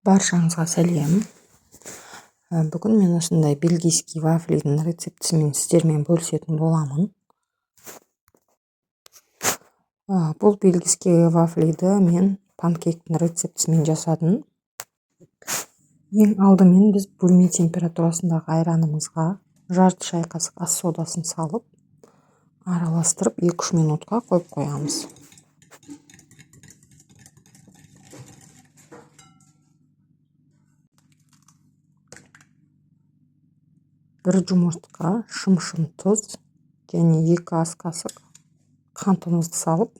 Баршаңызға сәлем. Бүгін мен осындай бельгийский вафлидің рецептісімен сіздермен бөлісетін боламын. Бұл бельгийский вафлиді мен панкейктің рецептісімен жасадым. Ең алдымен біз бөлме температурасындағы айранымызға жарты шай қасық ас содасын салып, араластырып 2-3 минутқа қойып қоямыз. Бір жұмыртқа, шым тұз және 2 ас қасық қантымызды салып,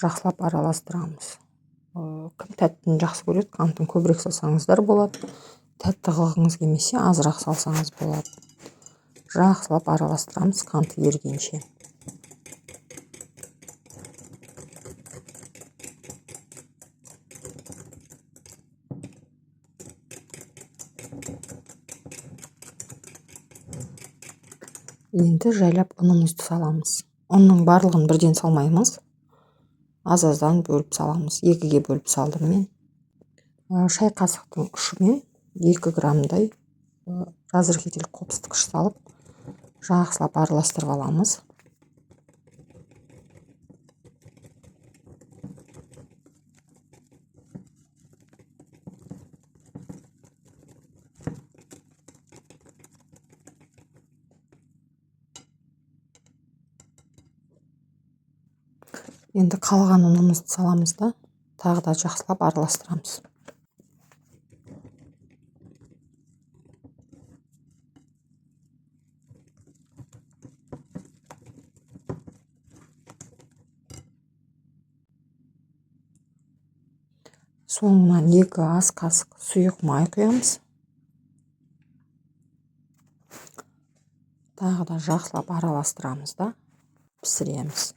жақсылап араластырамыз. Кім тәттіні жақсы көреді, қантын көбірек салсаңыздар болады. Тәтті қылғыңыз келмесе, азырақ салсаңыз болады. Жақсылап араластырамыз қанты ергенше. Енді жайлап ұнымызды саламыз. Ұнның барлығын бірден салмаймыз. Аз-аздан бөліп саламыз. 2-ге бөліп салдым мен. Шай қасықтың ұшымен 2 граммдай разрыхитель қопсытқыш салып, жақсылап араластырып аламыз. Енді қалған ұнымызды саламыз да, тағы да жақсылап араластырамыз. Соңынан 2 ас қасық сұйық май құямыз. Тағы да жақсылап араластырамыз да, пісіреміз.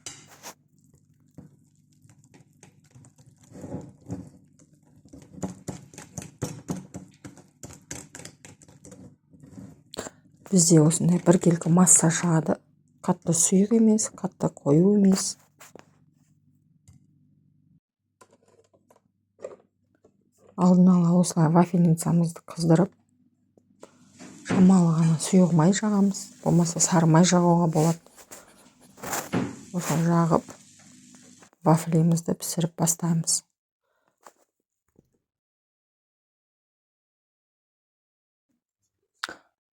Бізде осындай біркелкі масса шығады. Қатты сұйық емес, қатты қою емес. Алдын ала осылай вафельницамызды қыздырып, шамалы ғана сұйық май жағамыз. Болмаса сары май жағуға болады. Осылай жағып, вафлимізді пісіріп бастаймыз.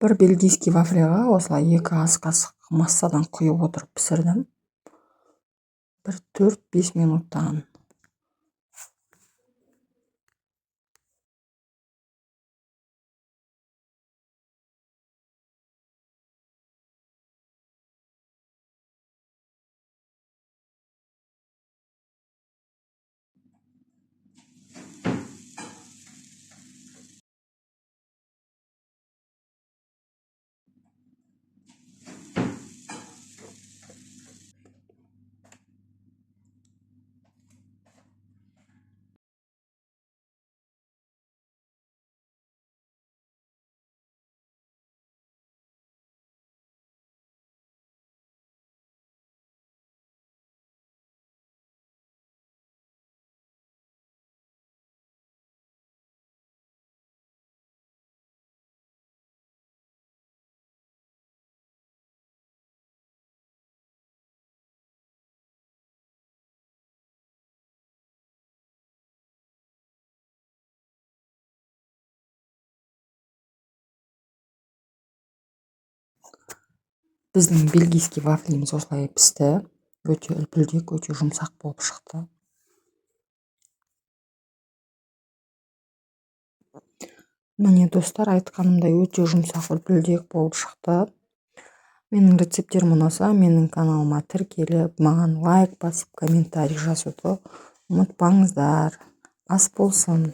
Бір бельгийский вафлиға осылай 2 ас қасық массадан құйып отырып пісірдім. Бір 4-5 минуттан. Біздің бельгийский вафлиміз осылай пісті. Өте үлпілдек, өте жұмсақ болып шықты. Міне достар, айтқанымдай өте жұмсақ, үлпілдек болып шықты. Менің рецептерім ұнаса, менің каналыма тіркеліп, маған лайк басып, комментарий жазуды ұмытпаңыздар. Ас болсын.